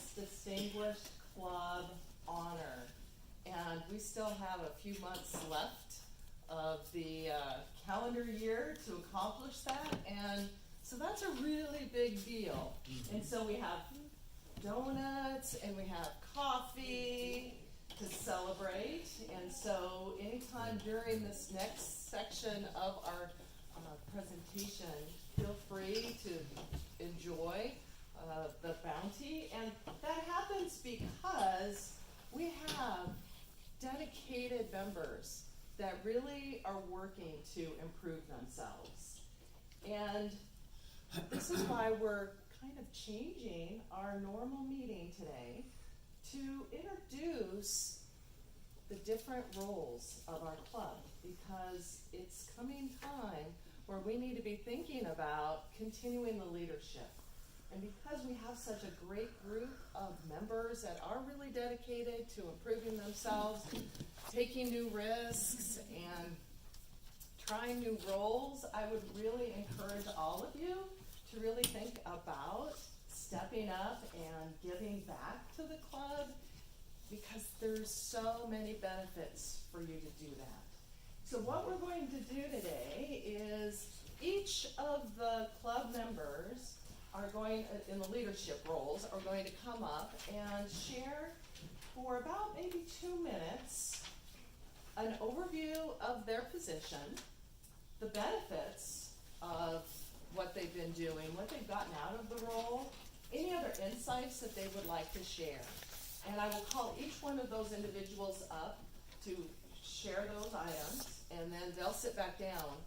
Service Distinguished Club honor. And we still have a few months left of the calendar year to accomplish that, and so that's a really big deal. And so we have donuts and we have coffee to celebrate, and so anytime during this next section of our presentation, feel free to enjoy the bounty. And that happens because we have dedicated members that really are working to improve themselves. And this is why we're kind of changing our normal meeting today to introduce the different roles of our club, because it's coming time where we need to be thinking about continuing the leadership. And because we have such a great group of members that are really dedicated to improving themselves, taking new risks, and trying new roles, I would really encourage all of you to really think about stepping up and giving back to the club, because there's so many benefits for you to do that. So what we're going to do today is each of the club members are going, in the leadership roles, are going to come up and share for about maybe 2 minutes an overview of their position, the benefits of what they've been doing, what they've gotten out of the role, any other insights that they would like to share. And I will call each one of those individuals up to share those items, and then they'll sit back down.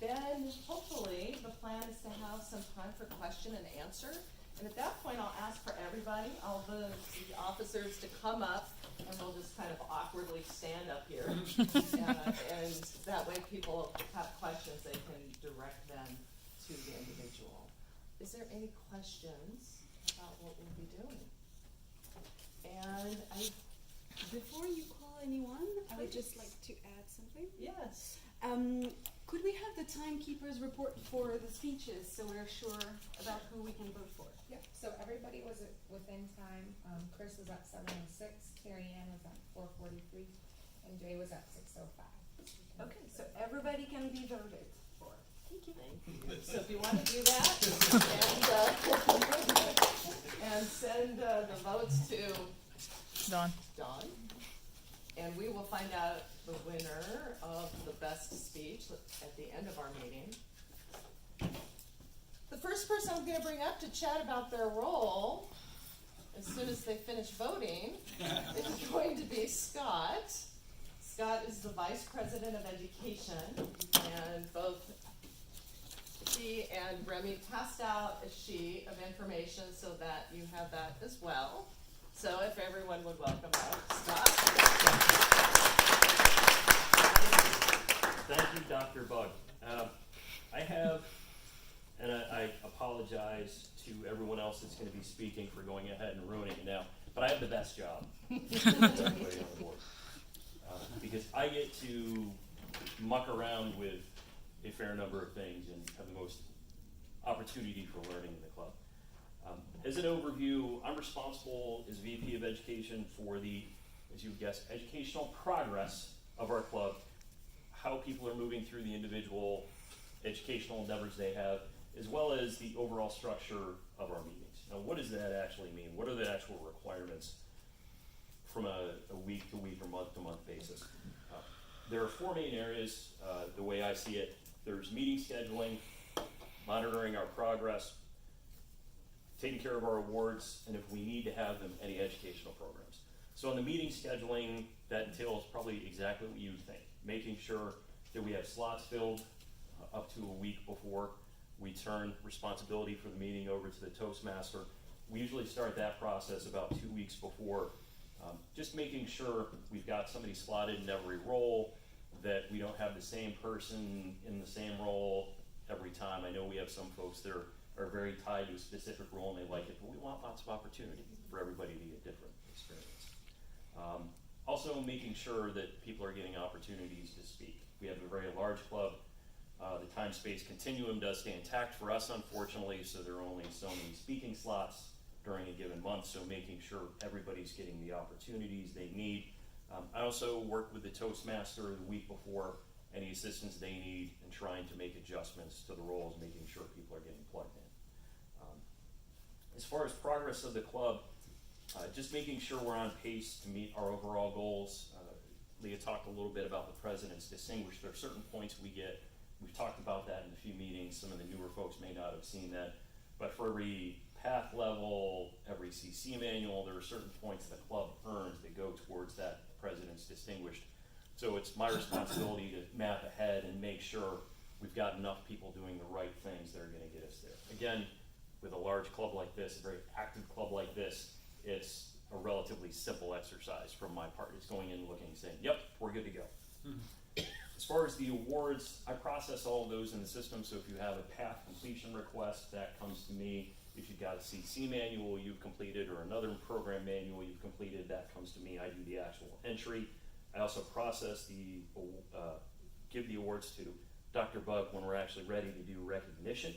Then hopefully the plan is to have some time for question and answer. And at that point I'll ask for everybody, all the officers to come up, and we'll just kind of awkwardly stand up here. And that way people have questions, they can direct them to the individual. Is there any questions about what we'll be doing? And before you call anyone, I would just like to add something. Yes. Could we have the timekeepers report for the speeches so we're sure about who we can vote for? Yep, so everybody was within time. Chris was at 7:06, Carrie Ann was at 4:43, and Jay was at 6:05. Okay, so everybody can be voted for. Thank you. So if you want to do that, and send the votes to Dawn. And we will find out the winner of the best speech at the end of our meeting. The first person I'm going to bring up to chat about their role, as soon as they finish voting, is going to be Scott. Scott is the Vice President of Education, and both he and Remy passed out a sheet of information so that you have that as well. So if everyone would welcome out Scott. Thank you, Dr. Bug. I have, and I apologize to everyone else that's going to be speaking for going ahead and ruining it now, but I have the best job of everybody on the board. Because I get to muck around with a fair number of things and have the most opportunity for learning in the club. As an overview, I'm responsible as VP of Education for the, as you would guess, educational progress of our club, how people are moving through the individual educational endeavors they have, as well as the overall structure of our meetings. Now, what does that actually mean? What are the actual requirements from a week-to-week or month-to-month basis? There are 4 main areas, the way I see it. There's meeting scheduling, monitoring our progress, taking care of our awards, and if we need to have them, any educational programs. So on the meeting scheduling, that entails probably exactly what you think. Making sure that we have slots filled up to a week before we turn responsibility for the meeting over to the Toastmaster. We usually start that process about 2 weeks before, just making sure we've got somebody slotted in every role, that we don't have the same person in the same role every time. I know we have some folks that are very tied to a specific role and they like it, but we want lots of opportunity for everybody to get different experience. Also making sure that people are getting opportunities to speak. We have a very large club. The time-space continuum does stay intact for us, unfortunately, so there are only so many speaking slots during a given month, so making sure everybody's getting the opportunities they need. I also work with the Toastmaster the week before, any assistance they need, and trying to make adjustments to the roles, making sure people are getting plugged in. As far as progress of the club, just making sure we're on pace to meet our overall goals. Leah talked a little bit about the President's Distinguished. There are certain points we get. We've talked about that in a few meetings. Some of the newer folks may not have seen that. But for every path level, every CC manual, there are certain points the club earns that go towards that President's Distinguished. So it's my responsibility to map ahead and make sure we've got enough people doing the right things that are gonna get us there. Again, with a large club like this, a very active club like this, it's a relatively simple exercise from my part. It's going in, looking, saying, yep, we're good to go. As far as the awards, I process all of those in the system, so if you have a path completion request, that comes to me. If you've got a CC manual you've completed or another program manual you've completed, that comes to me. I do the actual entry. I also process give the awards to Dr. Bug when we're actually ready to do recognition.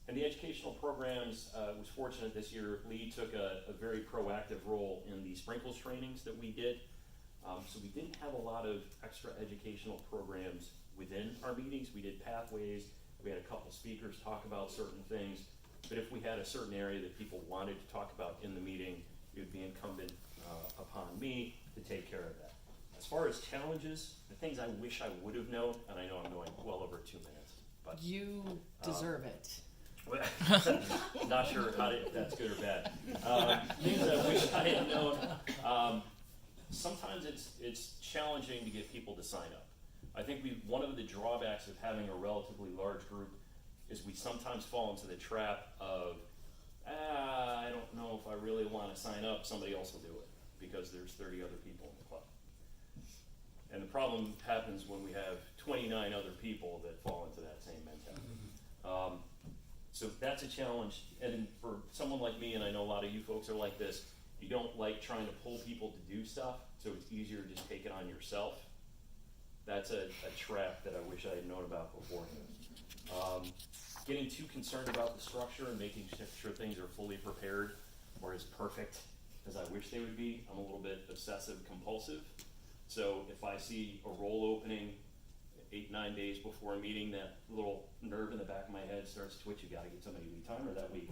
And the educational programs, was fortunate this year. Lee took a very proactive role in the sprinkles trainings that we did. So we didn't have a lot of extra educational programs within our meetings. We did pathways. We had a couple speakers talk about certain things. But if we had a certain area that people wanted to talk about in the meeting, it would be incumbent upon me to take care of that. As far as challenges, the things I wish I would have known, and I know I'm going well over 2 minutes, but You deserve it. not sure if that's good or bad. Things I wish I had known. Sometimes it's challenging to get people to sign up. I think one of the drawbacks of having a relatively large group is we sometimes fall into the trap of, I don't know if I really want to sign up, somebody else will do it, because there's 30 other people in the club. And the problem happens when we have 29 other people that fall into that same mentality. So that's a challenge, and for someone like me, and I know a lot of you folks are like this, you don't like trying to pull people to do stuff, so it's easier to just take it on yourself. That's a trap that I wish I had known about beforehand. Getting too concerned about the structure and making sure things are fully prepared or as perfect as I wish they would be. I'm a little bit obsessive compulsive. So if I see a role opening 8-9 days before a meeting, that little nerve in the back of my head starts to twitch. You gotta get somebody lead time, or that week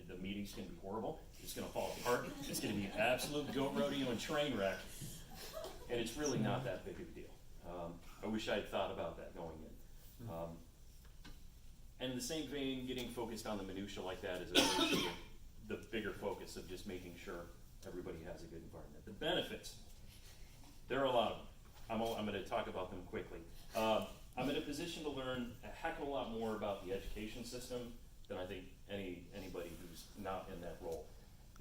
the meeting's gonna be horrible. It's gonna fall apart. It's gonna be an absolute goat rodeo and train wreck. And it's really not that big of a deal. I wish I had thought about that going in. And in the same vein, getting focused on the minutia like that is the bigger focus of just making sure everybody has a good environment. The benefits, there are a lot of them. I'm going to talk about them quickly. I'm in a position to learn a heck of a lot more about the education system than I think anybody who's not in that role.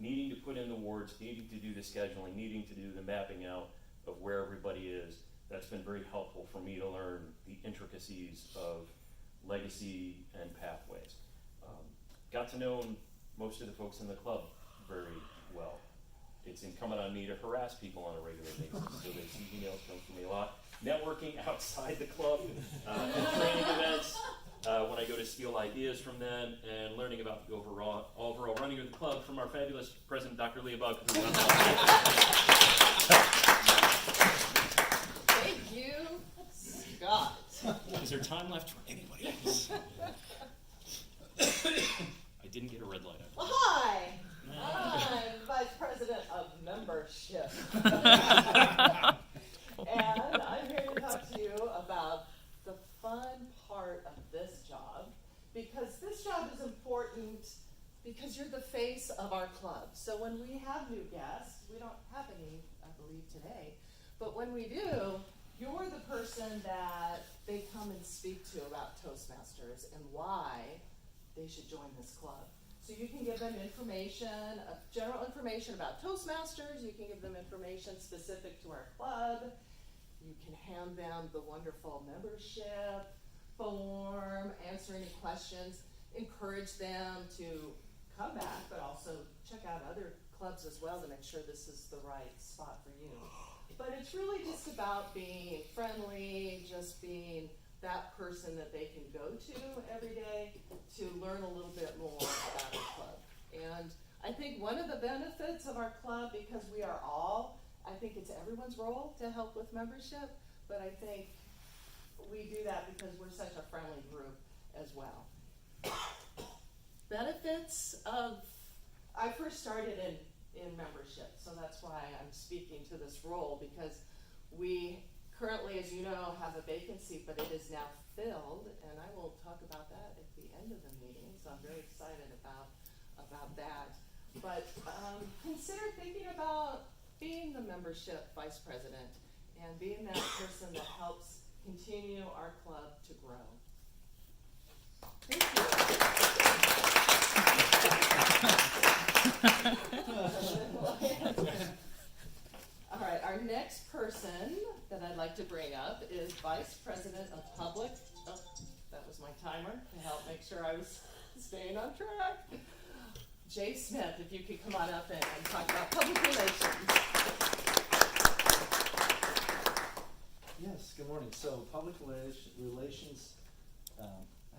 Needing to put in the awards, needing to do the scheduling, needing to do the mapping out of where everybody is, that's been very helpful for me to learn the intricacies of legacy and pathways. Got to know most of the folks in the club very well. It's incumbent on me to harass people on a regular basis, so they see emails come from me a lot. Networking outside the club, training events, when I go to steal ideas from them, and learning about the overall running of the club from our fabulous president, Dr. Leah Bug. Thank you, Scott. Is there time left for anybody else? I didn't get a red light. Well, hi, I'm Vice President of Membership. And I'm here to talk to you about the fun part of this job, because this job is important because you're the face of our club. So when we have new guests, we don't have any, I believe, today, but when we do, you're the person that they come and speak to about Toastmasters and why they should join this club. So you can give them information, general information about Toastmasters, you can give them information specific to our club, you can hand them the wonderful membership form, answer any questions, encourage them to come back, but also check out other clubs as well to make sure this is the right spot for you. But it's really just about being friendly, just being that person that they can go to every day to learn a little bit more about our club. And I think one of the benefits of our club, because we are all, I think it's everyone's role to help with membership, but I think we do that because we're such a friendly group as well. Benefits of, I first started in membership, so that's why I'm speaking to this role, because we currently, as you know, have a vacancy, but it is now filled, and I will talk about that at the end of the meeting, so I'm very excited about that. But consider thinking about being the membership vice president and being that person that helps continue our club to grow. Thank you. All right, our next person that I'd like to bring up is Vice President of Public, oh, that was my timer to help make sure I was staying on track. Jay Smith, if you could come on up and talk about public relations. Yes, good morning. So public relations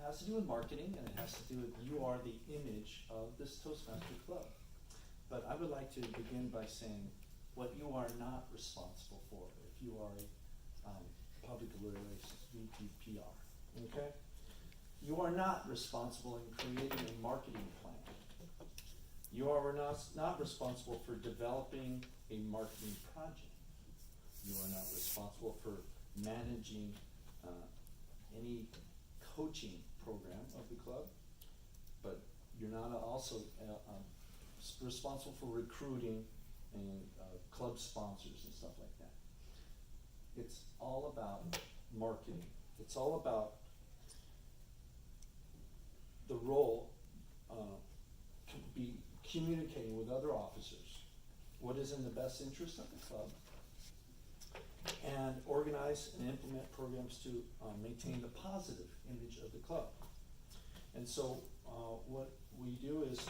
has to do with marketing, and it has to do with you are the image of this Toastmaster Club. But I would like to begin by saying what you are not responsible for if you are a public relations VP PR, okay? You are not responsible in creating a marketing plan. You are not responsible for developing a marketing project. You are not responsible for managing any coaching program of the club, but you're not also responsible for recruiting and club sponsors and stuff like that. It's all about marketing. It's all about the role be communicating with other officers what is in the best interest of the club, and organize and implement programs to maintain the positive image of the club. And so what we do is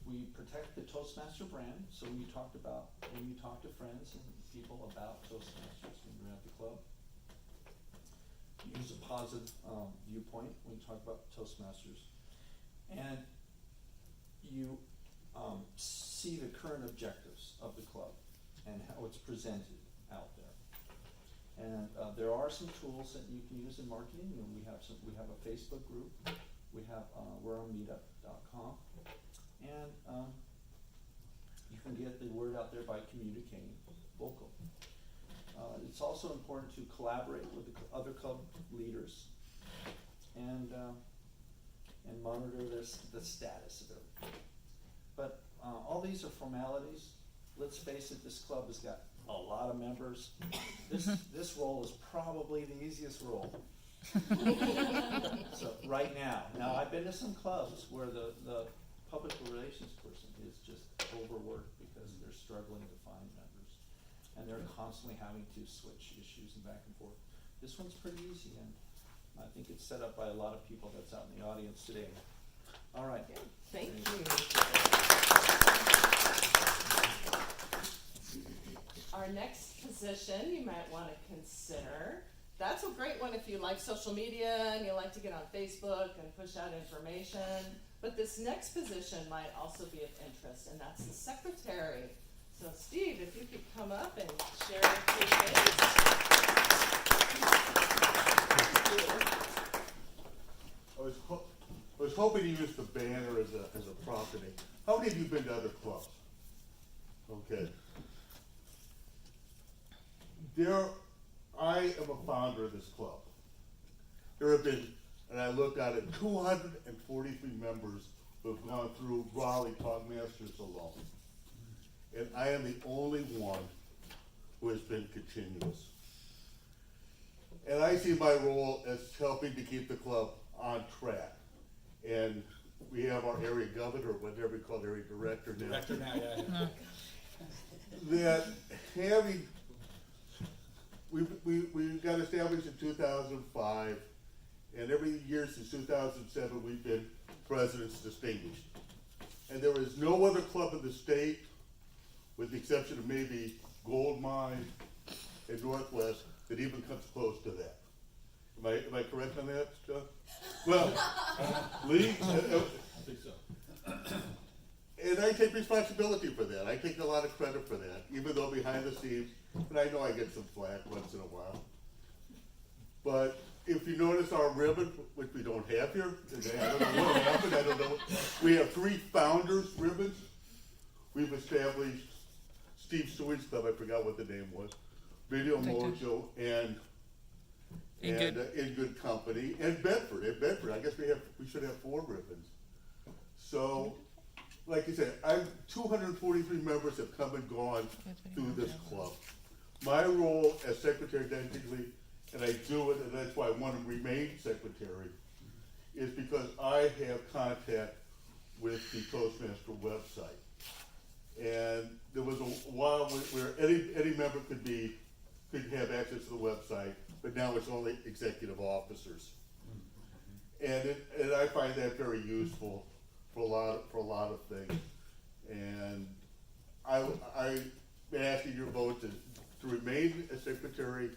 we protect the Toastmaster brand. So we talked about when you talk to friends and people about Toastmasters when you're at the club, use a positive viewpoint when you talk about Toastmasters, and you see the current objectives of the club and how it's presented out there. And there are some tools that you can use in marketing. You know, we have a Facebook group. We're on meetup.com, and you can get the word out there by communicating local. It's also important to collaborate with the other club leaders and monitor the status of everything. But all these are formalities. Let's face it, this club has got a lot of members. This role is probably the easiest role. So right now I've been to some clubs where the public relations person is just overworked because they're struggling to find members, and they're constantly having to switch issues and back and forth. This one's pretty easy, and I think it's set up by a lot of people that's out in the audience today. All right. Thank you. Our next position you might want to consider. That's a great one if you like social media and you like to get on Facebook and push out information. But this next position might also be of interest, and that's the secretary. So Steve, if you could come up and share a few things. I was hoping to use the banner as a property. How many of you have been to other clubs? Okay. I am a founder of this club. There have been, and I looked at it, 243 members who have gone through Raleigh Talkmasters alone. And I am the only one who has been continuous. And I see my role as helping to keep the club on track. And we have our area governor, whatever we call area director now. Director now, yeah. That having, we got established in 2005, and every year since 2007 we've been President's Distinguished. And there is no other club in the state, with the exception of maybe Gold Mine and Northwest, that even comes close to that. Am I correct on that, John? Well, Lee? I think so. And I take responsibility for that. I take a lot of credit for that, even though behind the scenes, and I know I get some flack once in a while. But if you notice our ribbon, which we don't have here, and I don't know what happened, I don't know. We have 3 founders ribbons. We've established Steve Steward's Club, I forgot what the name was, Video Mojo, and In Good Company, and Bedford. I guess we should have 4 ribbons. So, like I said, 243 members have come and gone through this club. My role as secretary technically, and I do it, and that's why I want to remain secretary, is because I have contact with the Toastmaster website. And there was a while where any member could have access to the website, but now it's only executive officers. And I find that very useful for a lot of things. And I'm asking your vote to remain a secretary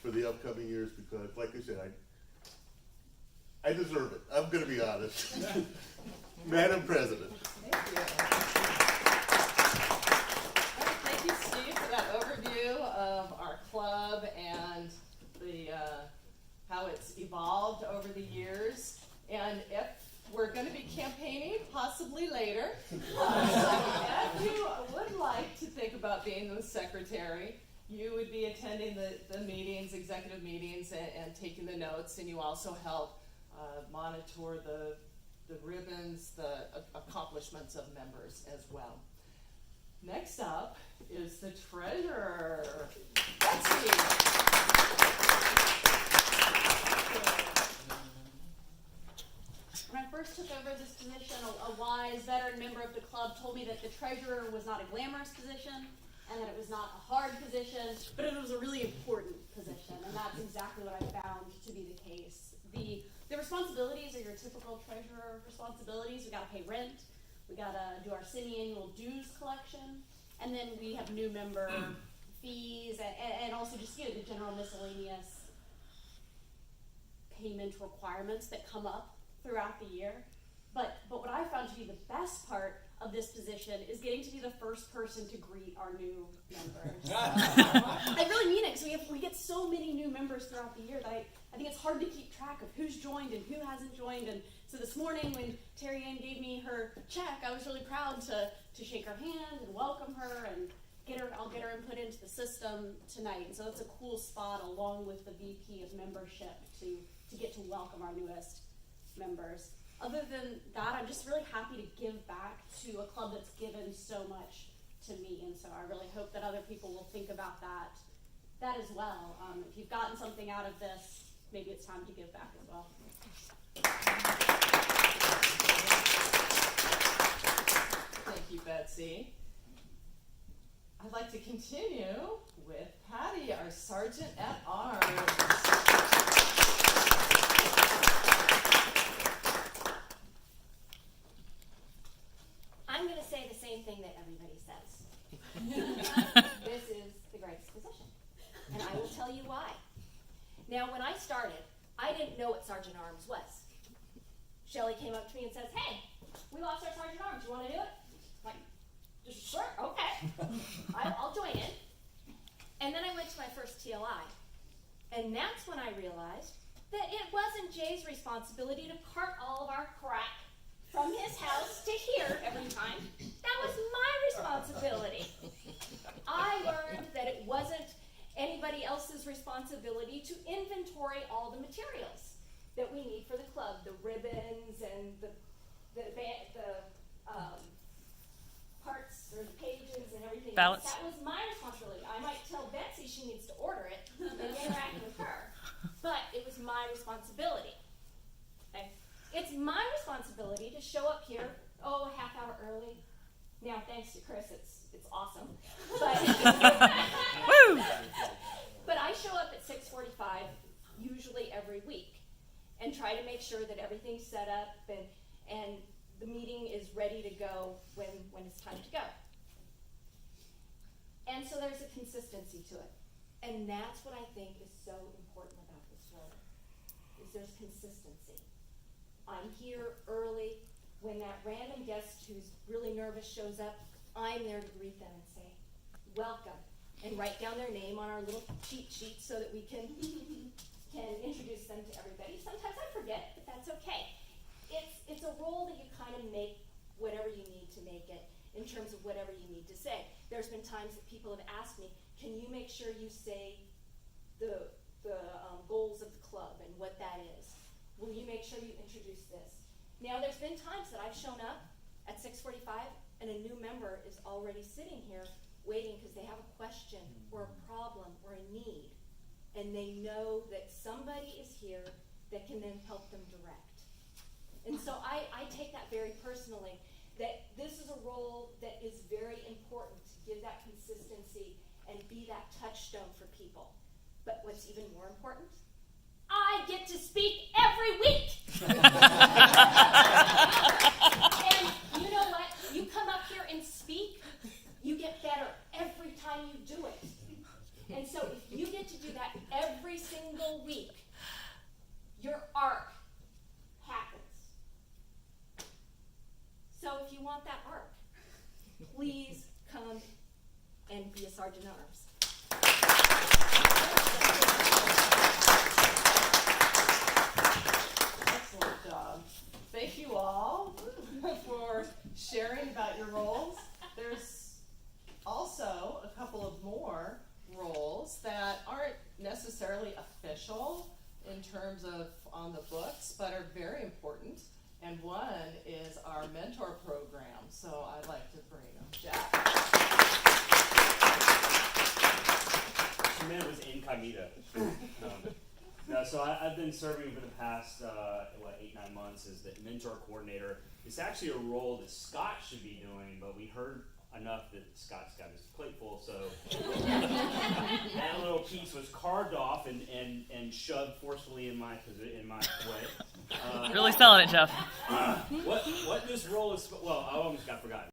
for the upcoming years because, like I said, I deserve it. I'm going to be honest. Madam President. Thank you. Thank you, Steve, for that overview of our club and the how it's evolved over the years. And if we're going to be campaigning, possibly later, if you would like to think about being the secretary, you would be attending the meetings, executive meetings, and taking the notes, and you also help monitor the ribbons, the accomplishments of members as well. Next up is the treasurer, Betsy. When I first took over this position, a wise veteran member of the club told me that the treasurer was not a glamorous position and that it was not a hard position, but it was a really important position, and that's exactly what I found to be the case. The responsibilities are your typical treasurer responsibilities. We gotta pay rent, we gotta do our semi-annual dues collection, and then we have new member fees and also just, the general miscellaneous payment requirements that come up throughout the year. But what I found to be the best part of this position is getting to be the first person to greet our new members. I really mean it, because we get so many new members throughout the year that I think it's hard to keep track of who's joined and who hasn't joined. And so this morning when Terry Ann gave me her check, I was really proud to shake her hand and welcome her and I'll get her input into the system tonight. And so that's a cool spot along with the VP of membership to get to welcome our newest members. Other than that, I'm just really happy to give back to a club that's given so much to me, and so I really hope that other people will think about that as well. If you've gotten something out of this, maybe it's time to give back as well. Thank you, Betsy. I'd like to continue with Patty, our Sergeant at Arms. I'm going to say the same thing that everybody says. This is the greatest position, and I will tell you why. Now, when I started, I didn't know what Sergeant Arms was. Shelley came up to me and says, "Hey, we lost our Sergeant Arms. You want to do it?" I'm like, "Sure, okay. I'll join in." And then I went to my first TLI, and that's when I realized that it wasn't Jay's responsibility to cart all of our crap from his house to here every time. That was my responsibility. I learned that it wasn't anybody else's responsibility to inventory all the materials that we need for the club, the ribbons and the parts or the pages and everything. Ballots. That was my responsibility. I might tell Betsy she needs to order it and interact with her, but it was my responsibility. Okay? It's my responsibility to show up here, a half hour early. Now, thanks to Chris, it's awesome. But, but I show up at 6:45, usually every week, and try to make sure that everything's set up and the meeting is ready to go when it's time to go. And so there's a consistency to it. And that's what I think is so important about this role, is there's consistency. I'm here early, when that random guest who's really nervous shows up, I'm there to greet them and say, welcome, and write down their name on our little cheat sheet so that we can introduce them to everybody. Sometimes I forget, but that's okay. It's a role that you kind of make whatever you need to make it in terms of whatever you need to say. There's been times that people have asked me, can you make sure you say the goals of the club and what that is? Will you make sure you introduce this? Now, there's been times that I've shown up at 6:45 and a new member is already sitting here waiting because they have a question or a problem or a need, and they know that somebody is here that can then help them direct. And so I take that very personally, that this is a role that is very important to give that consistency and be that touchstone for people. But what's even more important, I get to speak every week. And you know what? You come up here and speak, you get better every time you do it. And so if you get to do that every single week, your arc happens. So if you want that arc, please come and be a Sergeant at Arms. Excellent job. Thank you all for sharing about your roles. There's also a couple of more roles that aren't necessarily official in terms of on the books, but are very important. And one is our mentor program. So I'd like to bring up Jack. Man was incognito. No, so I've been serving for the past 8-9 months as the mentor coordinator. It's actually a role that Scott should be doing, but we heard enough that Scott's got his plate full, so that little piece was carved off and shoved forcefully in my way. Really selling it, Jeff. What this role is? Well, I almost got forgotten.